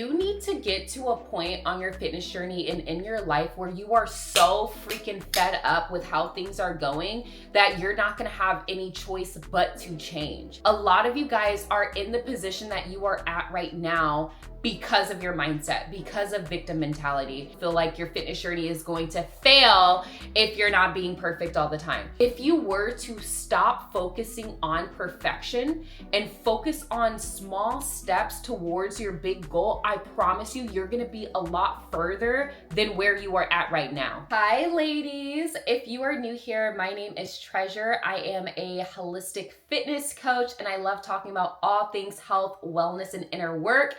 you need to get to a point on your fitness journey and in your life where you are so freaking fed up with how things are going that you're not gonna have any choice but to change. A lot of you guys are in the position that you are at right now because of your mindset, because of victim mentality. Feel like your fitness journey is going to fail if you're not being perfect all the time. If you were to stop focusing on perfection and focus on small steps towards your big goal, I promise you, you're gonna be a lot further than where you are at right now. Hi ladies, if you are new here, my name is Treasure. I am a holistic fitness coach and I love talking about all things health, wellness, and inner work.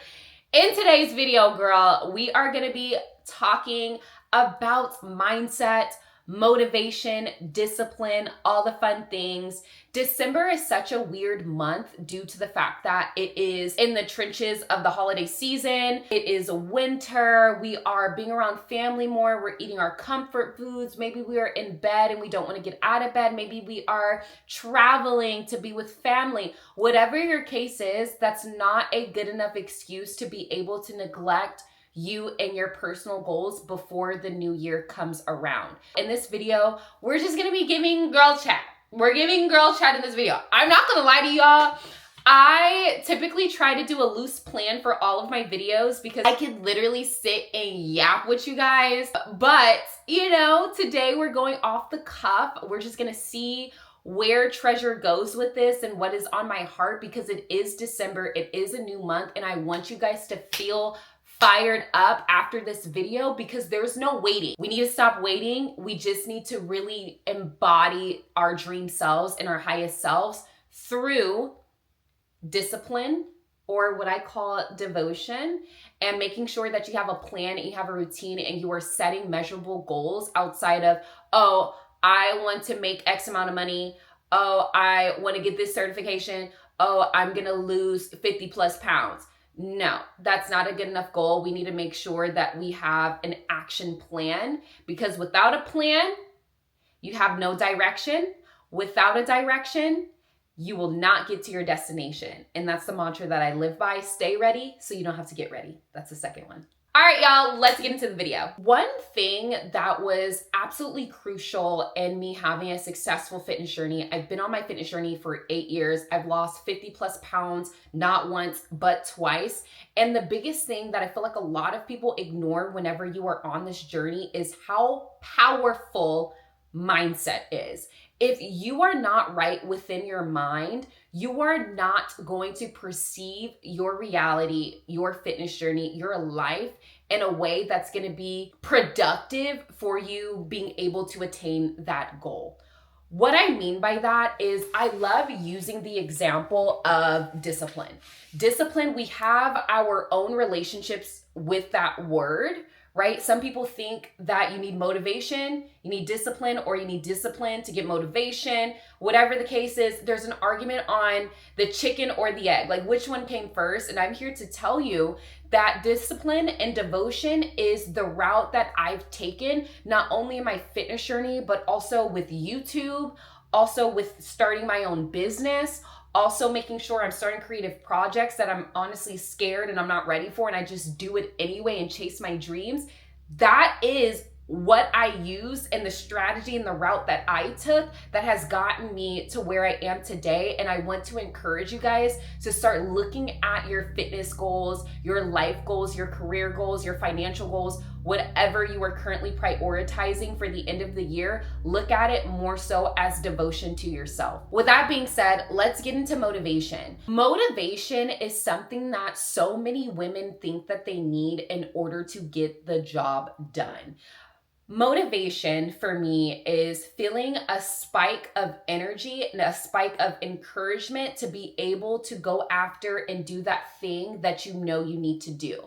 In today's video, girl, we are gonna be talking about mindset, motivation, discipline, all the fun things. December is such a weird month due to the fact that it is in the trenches of the holiday season. It is winter. We are being around family more. We're eating our comfort foods. Maybe we are in bed and we don't want to get out of bed. Maybe we are traveling to be with family. Whatever your case is, that's not a good enough excuse to be able to neglect you and your personal goals before the new year comes around. In this video, we're just gonna be giving girl chat. We're giving girl chat in this video. I'm not gonna lie to y'all. I typically try to do a loose plan for all of my videos because I could literally sit and yap with you guys. But, you know, today we're going off the cuff. We're just gonna see where Treasure goes with this and what is on my heart because it is December, it is a new month, and I want you guys to feel fired up after this video because there's no waiting. We need to stop waiting. We just need to really embody our dream selves and our highest selves through discipline, or what I call devotion, and making sure that you have a plan and you have a routine and you are setting measurable goals outside of, oh, I want to make X amount of money. Oh, I want to get this certification. Oh, I'm going to lose 50 plus pounds. No, that's not a good enough goal. We need to make sure that we have an action plan because without a plan, you have no direction. Without a direction, you will not get to your destination. And that's the mantra that I live by. Stay ready so you don't have to get ready. That's the second one. All right, y'all, let's get into the video. One thing that was absolutely crucial in me having a successful fitness journey, I've been on my fitness journey for 8 years. I've lost 50 plus pounds, not once, but twice. And the biggest thing that I feel like a lot of people ignore whenever you are on this journey is how powerful mindset is. If you are not right within your mind, you are not going to perceive your reality, your fitness journey, your life in a way that's going to be productive for you being able to attain that goal. What I mean by that is I love using the example of discipline. Discipline, we have our own relationships with that word, right? Some people think that you need motivation, you need discipline, or you need discipline to get motivation. Whatever the case is, there's an argument on the chicken or the egg, like which one came first. And I'm here to tell you that discipline and devotion is the route that I've taken, not only in my fitness journey, but also with YouTube, also with starting my own business, also making sure I'm starting creative projects that I'm honestly scared and I'm not ready for, and I just do it anyway and chase my dreams. That is what I use and the strategy and the route that I took that has gotten me to where I am today. And I want to encourage you guys to start looking at your fitness goals, your life goals, your career goals, your financial goals, whatever you are currently prioritizing for the end of the year. Look at it more so as devotion to yourself. With that being said, let's get into motivation. Motivation is something that so many women think that they need in order to get the job done. Motivation for me is feeling a spike of energy and a spike of encouragement to be able to go after and do that thing that you know you need to do.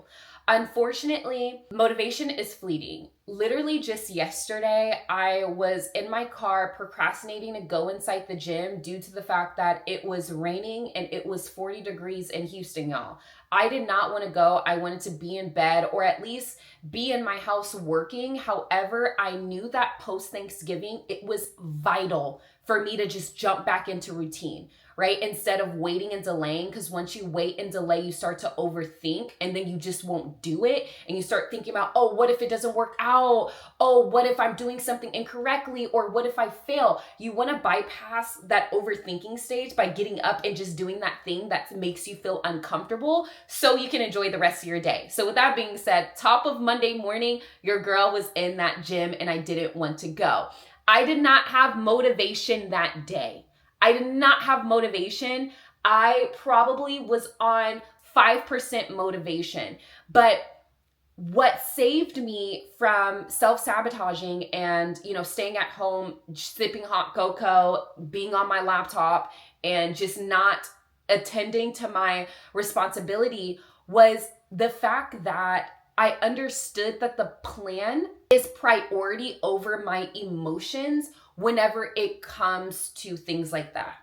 Unfortunately, motivation is fleeting. Literally just yesterday, I was in my car procrastinating to go inside the gym due to the fact that it was raining and it was 40 degrees in Houston, y'all. I did not want to go. I wanted to be in bed or at least be in my house working. However, I knew that post-Thanksgiving, it was vital for me to just jump back into routine, right? Instead of waiting and delaying, because once you wait and delay, you start to overthink and then you just won't do it. And you start thinking about, oh, what if it doesn't work out? Oh, what if I'm doing something incorrectly? Or what if I fail? You want to bypass that overthinking stage by getting up and just doing that thing that makes you feel uncomfortable so you can enjoy the rest of your day. So with that being said, top of Monday morning, your girl was in that gym and I didn't want to go. I did not have motivation that day. I did not have motivation. I probably was on 5% motivation. But what saved me from self-sabotaging and, staying at home, sipping hot cocoa, being on my laptop, and just not attending to my responsibility was the fact that I understood that the plan is priority over my emotions whenever it comes to things like that.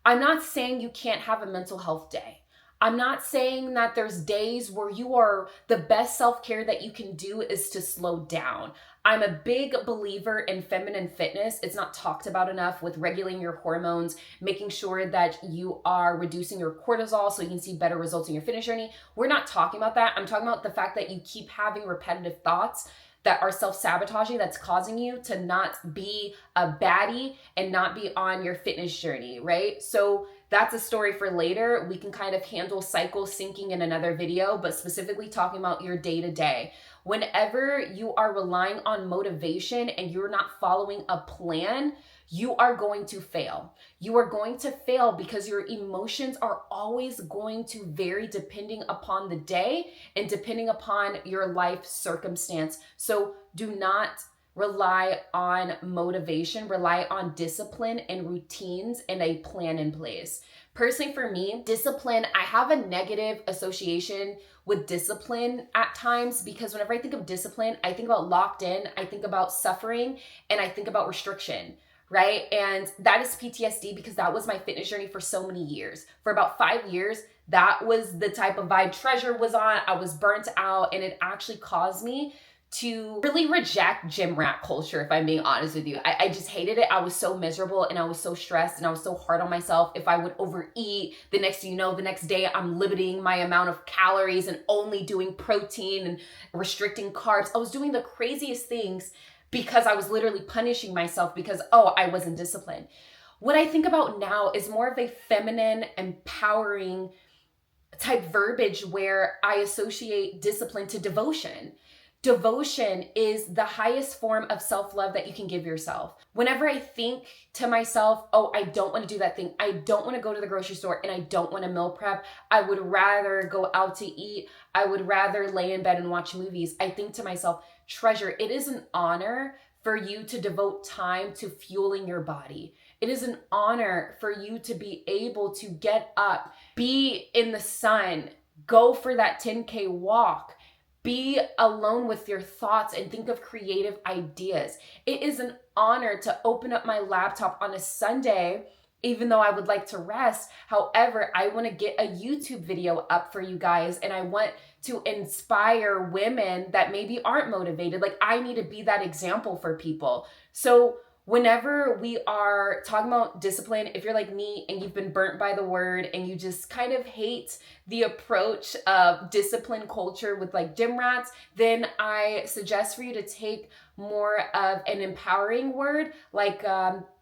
I'm not saying you can't have a mental health day. I'm not saying that there's days where the best self-care that you can do is to slow down. I'm a big believer in feminine fitness. It's not talked about enough with regulating your hormones, making sure that you are reducing your cortisol so you can see better results in your fitness journey. We're not talking about that. I'm talking about the fact that you keep having repetitive thoughts that are self-sabotaging, that's causing you to not be a baddie and not be on your fitness journey, right? So that's a story for later. We can kind of handle cycle syncing in another video, but specifically talking about your day-to-day. Whenever you are relying on motivation and you're not following a plan, you are going to fail. You are going to fail because your emotions are always going to vary depending upon the day and depending upon your life circumstance. So do not rely on motivation, rely on discipline and routines and a plan in place. Personally, for me, discipline, I have a negative association with discipline at times because whenever I think of discipline, I think about locked in, I think about suffering, and I think about restriction, right? And that is PTSD because that was my fitness journey for so many years. For about 5 years, that was the type of vibe Treasure was on. I was burnt out, and it actually caused me to really reject gym rat culture, if I'm being honest with you. I just hated it. I was so miserable and I was so stressed and I was so hard on myself. If I would overeat, the next thing you know, the next day I'm limiting my amount of calories and only doing protein and restricting carbs. I was doing the craziest things because I was literally punishing myself because, I wasn't disciplined. What I think about now is more of a feminine, empowering type verbiage where I associate discipline to devotion. Devotion is the highest form of self-love that you can give yourself. Whenever I think to myself, I don't want to do that thing. I don't want to go to the grocery store and I don't want to meal prep. I would rather go out to eat. I would rather lay in bed and watch movies. I think to myself, Treasure, it is an honor for you to devote time to fueling your body. It is an honor for you to be able to get up, be in the sun, go for that 10K walk, be alone with your thoughts and think of creative ideas. It is an honor to open up my laptop on a Sunday, even though I would like to rest. However, I want to get a YouTube video up for you guys and I want to inspire women that maybe aren't motivated. Like, I need to be that example for people. So whenever we are talking about discipline, if you're like me and you've been burnt by the word and you just kind of hate the approach of discipline culture with like gym rats, then I suggest for you to take more of an empowering word like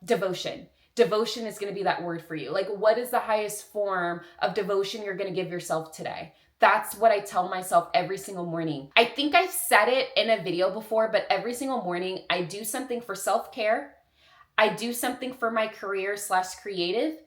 devotion. Devotion is going to be that word for you. Like, what is the highest form of devotion you're going to give yourself today? That's what I tell myself every single morning. I think I've said it in a video before, but every single morning I do something for self-care. I do something for my career/creative,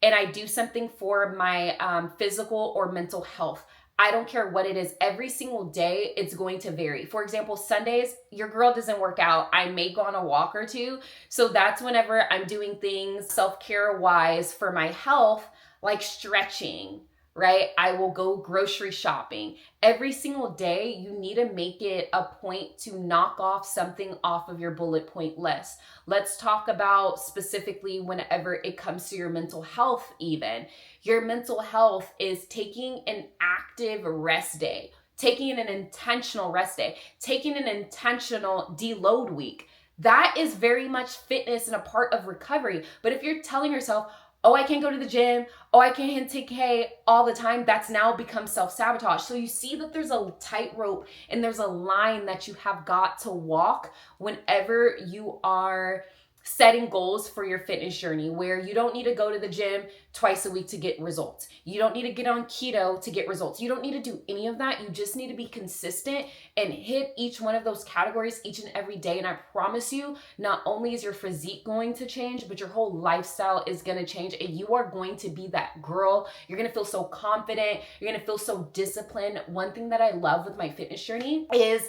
and I do something for my physical or mental health. I don't care what it is. Every single day, it's going to vary. For example, Sundays, your girl doesn't work out. I may go on a walk or two. So that's whenever I'm doing things self-care wise for my health, like stretching, right? I will go grocery shopping. Every single day, you need to make it a point to knock off something off of your bullet point list. Let's talk about specifically whenever it comes to your mental health even. Your mental health is taking an active rest day, taking an intentional rest day, taking an intentional deload week. That is very much fitness and a part of recovery. But if you're telling yourself, oh, I can't go to the gym, oh, I can't take K all the time, that's now become self-sabotage. So you see that there's a tightrope and there's a line that you have got to walk whenever you are setting goals for your fitness journey, where you don't need to go to the gym twice a week to get results. You don't need to get on keto to get results. You don't need to do any of that. You just need to be consistent and hit each one of those categories each and every day. And I promise you, not only is your physique going to change, but your whole lifestyle is going to change, and you are going to be that girl. You're going to feel so confident. You're going to feel so disciplined. One thing that I love with my fitness journey is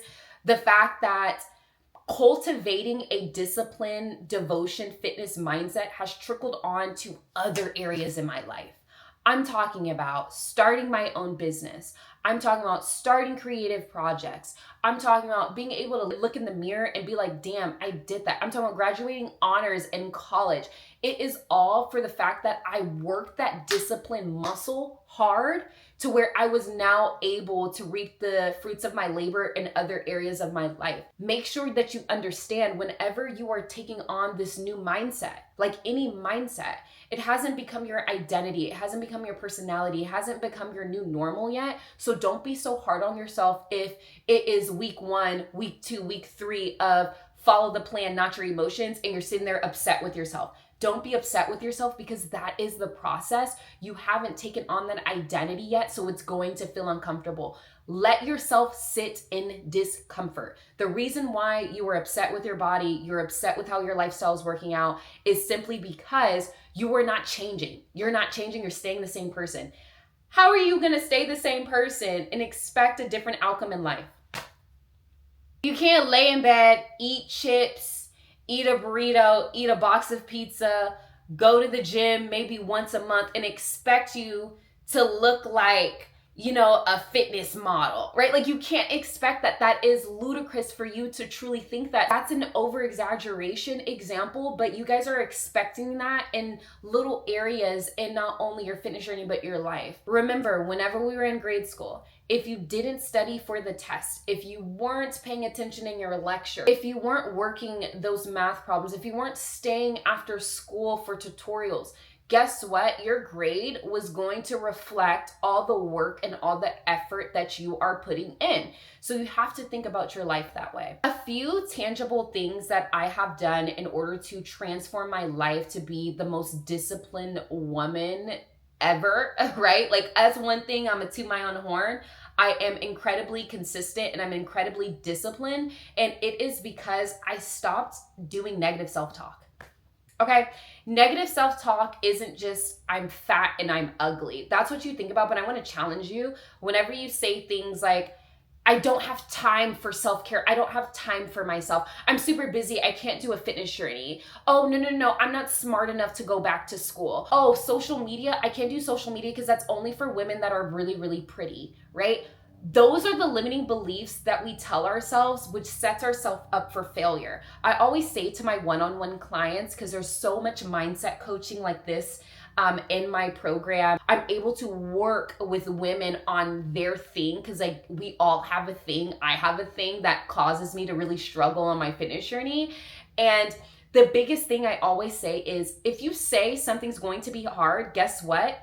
the fact that cultivating a discipline, devotion, fitness mindset has trickled on to other areas in my life. I'm talking about starting my own business. I'm talking about starting creative projects. I'm talking about being able to look in the mirror and be like, damn, I did that. I'm talking about graduating honors in college. It is all for the fact that I worked that discipline muscle hard to where I was now able to reap the fruits of my labor in other areas of my life. Make sure that you understand whenever you are taking on this new mindset, like any mindset, it hasn't become your identity. It hasn't become your personality. It hasn't become your new normal yet. So don't be so hard on yourself if it is week 1, week 2, week 3 of follow the plan, not your emotions, and you're sitting there upset with yourself. Don't be upset with yourself, because that is the process. You haven't taken on that identity yet, so it's going to feel uncomfortable. Let yourself sit in discomfort. The reason why you were upset with your body, you're upset with how your lifestyle is working out, is simply because you are not changing. You're not changing, you're staying the same person. How are you gonna stay the same person and expect a different outcome in life? You can't lay in bed, eat chips, eat a burrito, eat a box of pizza, go to the gym maybe once a month and expect you to look like, you know, a fitness model, right? Like, you can't expect that. That is ludicrous for you to truly think that. That's an over-exaggeration example, but you guys are expecting that in little areas in not only your fitness journey, but your life. Remember, whenever we were in grade school, if you didn't study for the test, if you weren't paying attention in your lecture, if you weren't working those math problems, if you weren't staying after school for tutorials, guess what? Your grade was going to reflect all the work and all the effort that you are putting in. So you have to think about your life that way. A few tangible things that I have done in order to transform my life to be the most disciplined woman ever, right? Like, as one thing, I'm a toot my own horn. I am incredibly consistent and I'm incredibly disciplined. And it is because I stopped doing negative self-talk. Okay, negative self-talk isn't just I'm fat and I'm ugly. That's what you think about, but I want to challenge you. Whenever you say things like, I don't have time for self-care, I don't have time for myself, I'm super busy, I can't do a fitness journey. Oh, no, I'm not smart enough to go back to school. Oh, social media, I can't do social media because that's only for women that are really, really pretty, right? Those are the limiting beliefs that we tell ourselves, which sets ourselves up for failure. I always say to my one-on-one clients, because there's so much mindset coaching like this in my program, I'm able to work with women on their thing, because like we all have a thing. I have a thing that causes me to really struggle on my fitness journey. And the biggest thing I always say is, if you say something's going to be hard, guess what?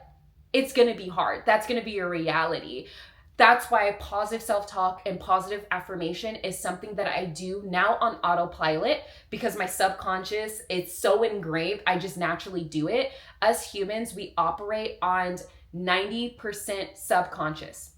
It's going to be hard. That's going to be your reality. That's why positive self-talk and positive affirmation is something that I do now on autopilot, because my subconscious, it's so ingrained, I just naturally do it. Us humans, we operate on 90% subconscious.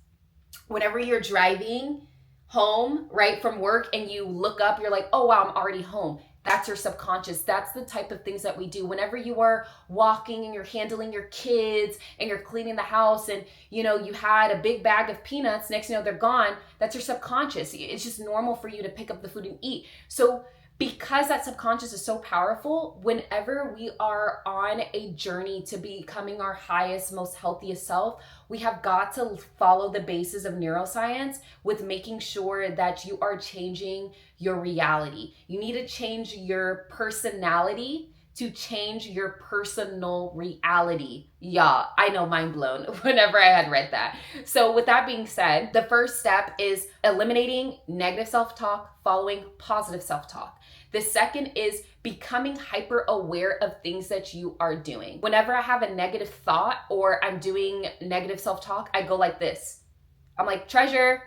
Whenever you're driving home, right, from work and you look up, you're like, oh wow, I'm already home. That's your subconscious. That's the type of things that we do. Whenever you are walking and you're handling your kids and you're cleaning the house and, you know, you had a big bag of peanuts, next thing you know, they're gone. That's your subconscious. It's just normal for you to pick up the food and eat. So because that subconscious is so powerful, whenever we are on a journey to becoming our highest, most healthiest self, we have got to follow the basis of neuroscience with making sure that you are changing your reality. You need to change your personality to change your personal reality. Yeah, I know, mind blown whenever I had read that. So with that being said, the first step is eliminating negative self-talk, following positive self-talk. The second is becoming hyper aware of things that you are doing. Whenever I have a negative thought or I'm doing negative self-talk, I go like this. I'm like, treasure.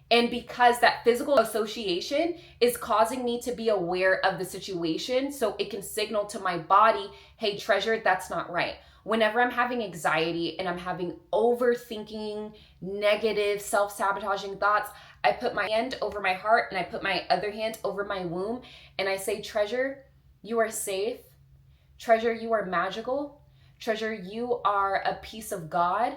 And because that physical association is causing me to be aware of the situation, so it can signal to my body, hey, treasure, that's not right. Whenever I'm having anxiety and I'm having overthinking, negative, self-sabotaging thoughts, I put my hand over my heart and I put my other hand over my womb and I say, treasure, you are safe. Treasure, you are magical. Treasure, you are a piece of God.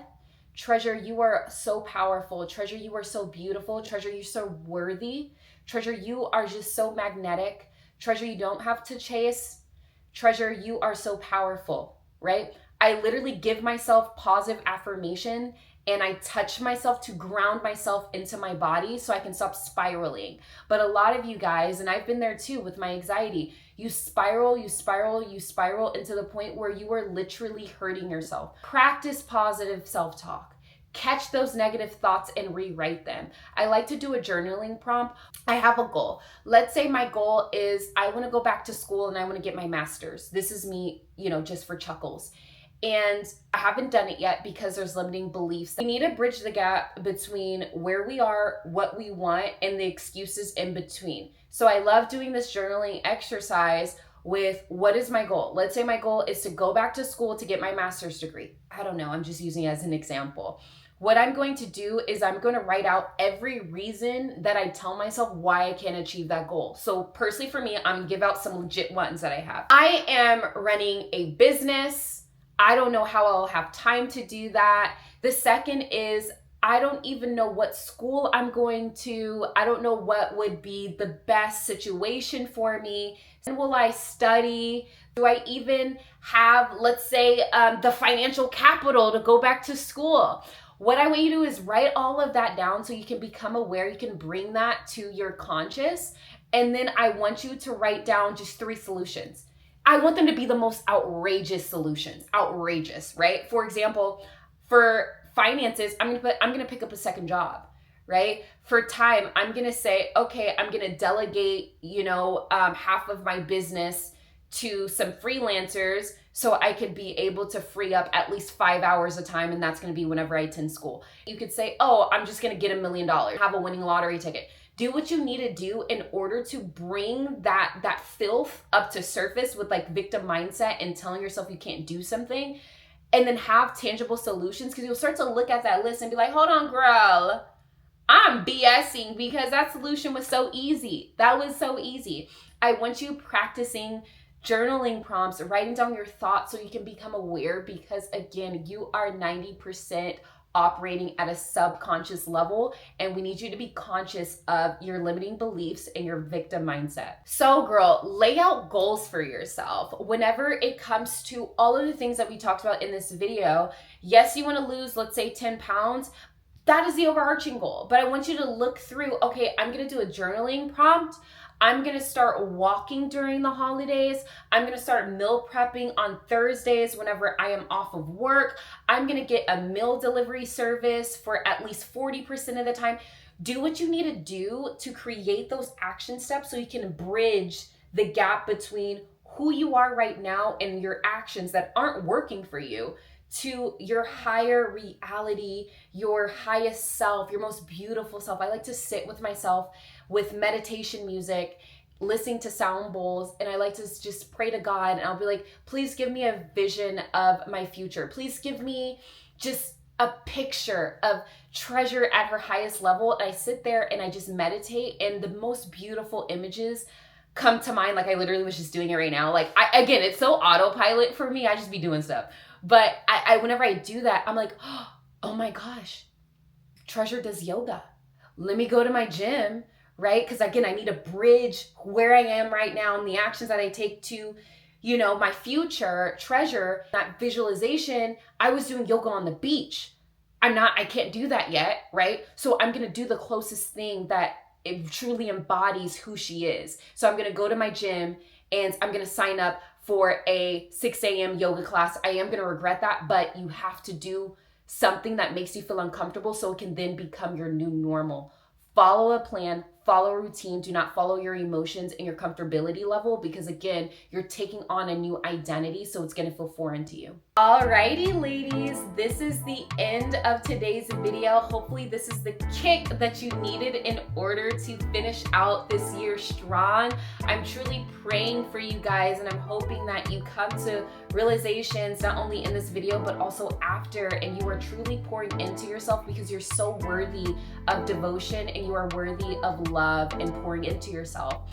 Treasure, you are so powerful. Treasure, you are so beautiful. Treasure, you're so worthy. Treasure, you are just so magnetic. Treasure, you don't have to chase. Treasure, you are so powerful, right? I literally give myself positive affirmation and I touch myself to ground myself into my body so I can stop spiraling. But a lot of you guys, and I've been there too with my anxiety, you spiral into the point where you are literally hurting yourself. Practice positive self-talk. Catch those negative thoughts and rewrite them. I like to do a journaling prompt. I have a goal. Let's say my goal is I want to go back to school and I want to get my master's. This is me, just for chuckles. And I haven't done it yet because there's limiting beliefs. We need to bridge the gap between where we are, what we want, and the excuses in between. So I love doing this journaling exercise with what is my goal? Let's say my goal is to go back to school to get my master's degree. I don't know, I'm just using it as an example. What I'm going to do is I'm going to write out every reason that I tell myself why I can't achieve that goal. So personally for me, I'm going to give out some legit ones that I have. I am running a business. I don't know how I'll have time to do that. The second is I don't even know what school I'm going to. I don't know what would be the best situation for me. And will I study? Do I even have, let's say, the financial capital to go back to school? What I want you to do is write all of that down so you can become aware. You can bring that to your conscious. And then I want you to write down just 3 solutions. I want them to be the most outrageous solutions. Outrageous, right? For example, for finances, I'm gonna pick up a second job, right? For time, I'm gonna say, okay, I'm gonna delegate, half of my business to some freelancers so I could be able to free up at least 5 hours of time, and that's gonna be whenever I attend school. You could say, oh, I'm just gonna get $1 million, have a winning lottery ticket. Do what you need to do in order to bring that filth up to surface with like victim mindset and telling yourself you can't do something, and then have tangible solutions, because you'll start to look at that list and be like, hold on, girl, I'm BSing because that solution was so easy. That was so easy. I want you practicing journaling prompts, writing down your thoughts so you can become aware, because again, you are 90% operating at a subconscious level, and we need you to be conscious of your limiting beliefs and your victim mindset. So girl, lay out goals for yourself. Whenever it comes to all of the things that we talked about in this video, yes, you want to lose, let's say 10 pounds. That is the overarching goal. But I want you to look through, okay, I'm going to do a journaling prompt. I'm going to start walking during the holidays. I'm going to start meal prepping on Thursdays whenever I am off of work. I'm going to get a meal delivery service for at least 40% of the time. Do what you need to do to create those action steps so you can bridge the gap between who you are right now and your actions that aren't working for you to your higher reality, your highest self, your most beautiful self. I like to sit with myself with meditation music, listening to sound bowls, and I like to just pray to God, and I'll be like, please give me a vision of my future. Please give me just a picture of treasure at her highest level. And I sit there and I just meditate, and the most beautiful images come to mind. Like I literally was just doing it right now. Like again, it's so autopilot for me. I just be doing stuff. But I whenever I do that, I'm like, oh my gosh, Treasure does yoga. Let me go to my gym, right? Because again, I need to bridge where I am right now and the actions that I take to, my future. Treasure, that visualization, I was doing yoga on the beach. I can't do that yet, right? So I'm going to do the closest thing that it truly embodies who she is. So I'm going to go to my gym and I'm going to sign up for a 6 a.m. yoga class. I am gonna regret that, but you have to do something that makes you feel uncomfortable so it can then become your new normal. Follow a plan, follow a routine. Do not follow your emotions and your comfortability level, because again, you're taking on a new identity, so it's gonna feel foreign to you. Alrighty, ladies, this is the end of today's video. Hopefully this is the kick that you needed in order to finish out this year strong. I'm truly praying for you guys, and I'm hoping that you come to realizations not only in this video, but also after, and you are truly pouring into yourself, because you're so worthy of devotion and you are worthy of love and pouring into yourself.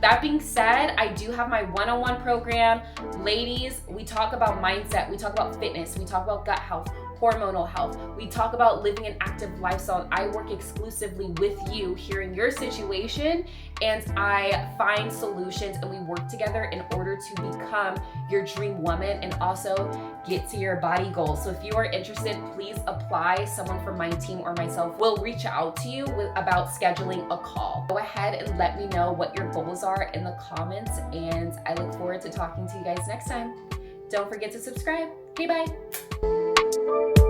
That being said, I do have my one-on-one program. Ladies, we talk about mindset, we talk about fitness, we talk about gut health, hormonal health. We talk about living an active lifestyle. I work exclusively with you, hearing your situation, and I find solutions, and we work together in order to become your dream woman and also get to your body goals. So if you are interested, please apply. Someone from my team or myself will reach out to you about scheduling a call. Go ahead and let me know what your goals are in the comments, and I look forward to talking to you guys next time. Don't forget to subscribe. Okay, bye.